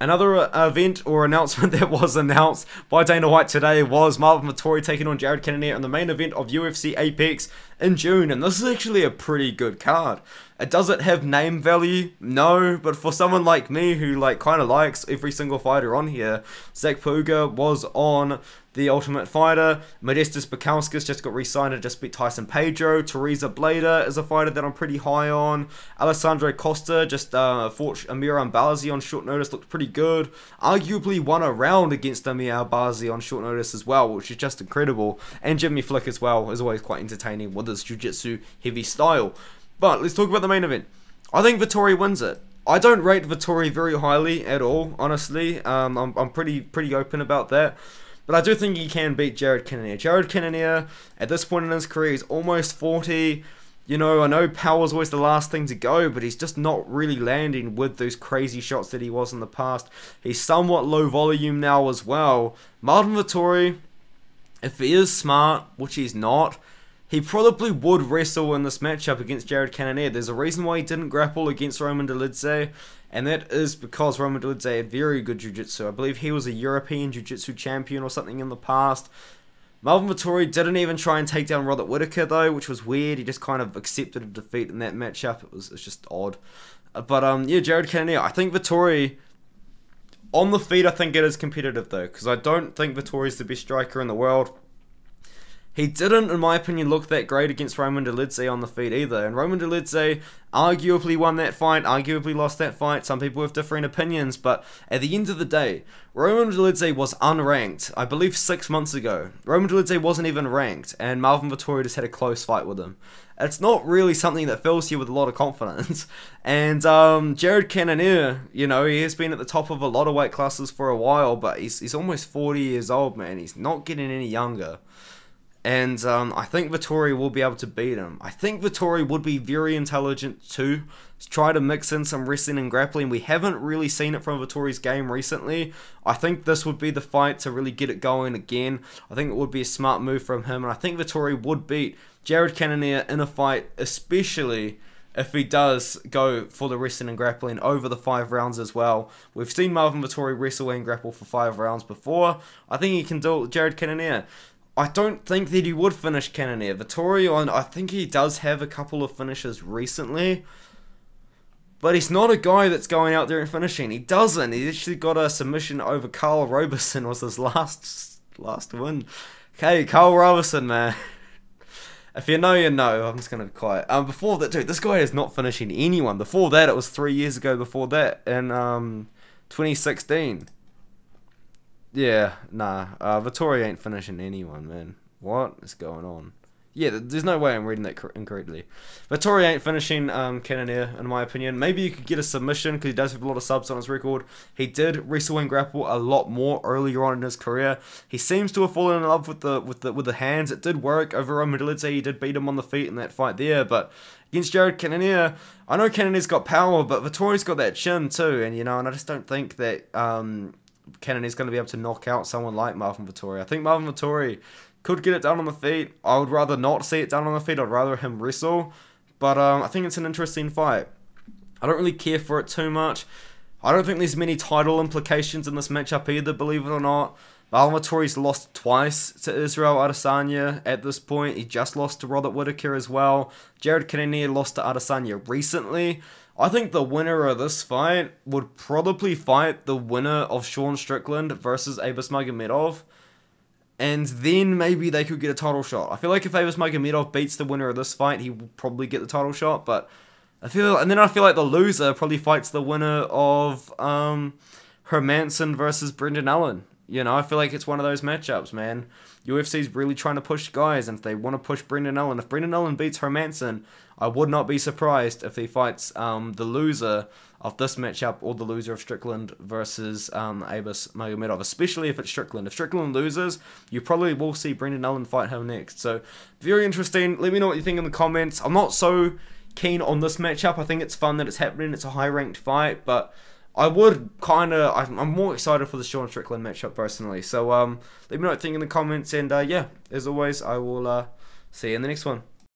Another event or announcement that was announced by Dana White today was Marvin Vettori taking on Jared Cannonier in the main event of UFC Picks in June, and this is actually a pretty good card. Does it have name value? No, but for someone like me who kind of likes every single fighter on here, Zach Puga was on The Ultimate Fighter. Modestas Bukauskas just got re-signed and just beat Tyson Pedro. Teresa Blader is a fighter that I'm pretty high on. Alessandro Costa just fought Amir Albazi on short notice, looked pretty good. Arguably won a round against Amir Albazi on short notice as well, which is just incredible. And Jimmy Flick as well is always quite entertaining with his jiu-jitsu heavy style. But let's talk about the main event. I think Vettori wins it. I don't rate Vettori very highly at all, honestly. I'm pretty open about that. But I do think he can beat Jared Cannonier. Jared Cannonier, at this point in his career, he's almost 40. You know, I know power's always the last thing to go, but he's just not really landing with those crazy shots that he was in the past. He's somewhat low volume now as well. Marvin Vettori, if he is smart, which he's not, he probably would wrestle in this matchup against Jared Cannonier. There's a reason why he didn't grapple against Roman Dolidze, and that is because Roman Dolidze had very good jiu-jitsu. I believe he was a European jiu-jitsu champion or something in the past. Marvin Vettori didn't even try and take down Robert Whittaker though, which was weird. He just kind of accepted a defeat in that matchup. It's just odd. But yeah, Jared Cannonier. I think Vettori, on the feet, I think it is competitive though, because I don't think Vettori's the best striker in the world. He didn't, in my opinion, look that great against Roman Dolidze on the feet either. And Roman Dolidze arguably won that fight, arguably lost that fight. Some people have differing opinions, but at the end of the day, Roman Dolidze was unranked, I believe 6 months ago. Roman Dolidze wasn't even ranked, and Marvin Vettori just had a close fight with him. It's not really something that fills you with a lot of confidence. And Jared Cannonier, you know, he has been at the top of a lot of weight classes for a while, but he's almost 40 years old, man. He's not getting any younger. And I think Vettori will be able to beat him. I think Vettori would be very intelligent too. Try to mix in some wrestling and grappling. We haven't really seen it from Vettori's game recently. I think this would be the fight to really get it going again. I think it would be a smart move from him. And I think Vettori would beat Jared Cannonier in a fight, especially if he does go for the wrestling and grappling over the 5 rounds as well. We've seen Marvin Vettori wrestle and grapple for 5 rounds before. I think he can do it with Jared Cannonier. I don't think that he would finish Cannonier. Vettori, I think he does have a couple of finishes recently, but he's not a guy that's going out there and finishing. He doesn't. He actually got a submission over Carl Roberson, was his last win. Okay, Carl Roberson, man. If you know, you know. I'm just going to be quiet. Before that, dude, this guy is not finishing anyone. Before that, it was 3 years ago before that, in 2016. Yeah, nah, Vettori ain't finishing anyone, man. What is going on? Yeah, there's no way I'm reading that incorrectly. Vettori ain't finishing Cannonier, in my opinion. Maybe you could get a submission, because he does have a lot of subs on his record. He did wrestle and grapple a lot more earlier on in his career. He seems to have fallen in love with the hands. It did work over Roman Dolidze. He did beat him on the feet in that fight there, but against Jared Cannonier, I know Cannonier's got power, but Vettori's got that chin too, and I just don't think that Cannonier's going to be able to knock out someone like Marvin Vettori. I think Marvin Vettori could get it done on the feet. I would rather not see it done on the feet. I'd rather him wrestle. But I think it's an interesting fight. I don't really care for it too much. I don't think there's many title implications in this matchup either, believe it or not. Marvin Vettori's lost twice to Israel Adesanya at this point. He just lost to Robert Whittaker as well. Jared Cannonier lost to Adesanya recently. I think the winner of this fight would probably fight the winner of Sean Strickland versus Abus Magomedov. And then maybe they could get a title shot. I feel like if Abus Magomedov beats the winner of this fight, he will probably get the title shot. But I feel like the loser probably fights the winner of Hermansson versus Brendan Allen. I feel like it's one of those matchups, man. UFC's really trying to push guys, and if they want to push Brendan Allen, if Brendan Allen beats Hermansson, I would not be surprised if he fights the loser of this matchup or the loser of Strickland versus Abus Magomedov, especially if it's Strickland. If Strickland loses, you probably will see Brendan Allen fight him next. So, very interesting. Let me know what you think in the comments. I'm not so keen on this matchup. I think it's fun that it's happening. It's a high-ranked fight, but I'm more excited for the Sean Strickland matchup personally. So, let me know what you think in the comments, and yeah, as always, I will see you in the next one.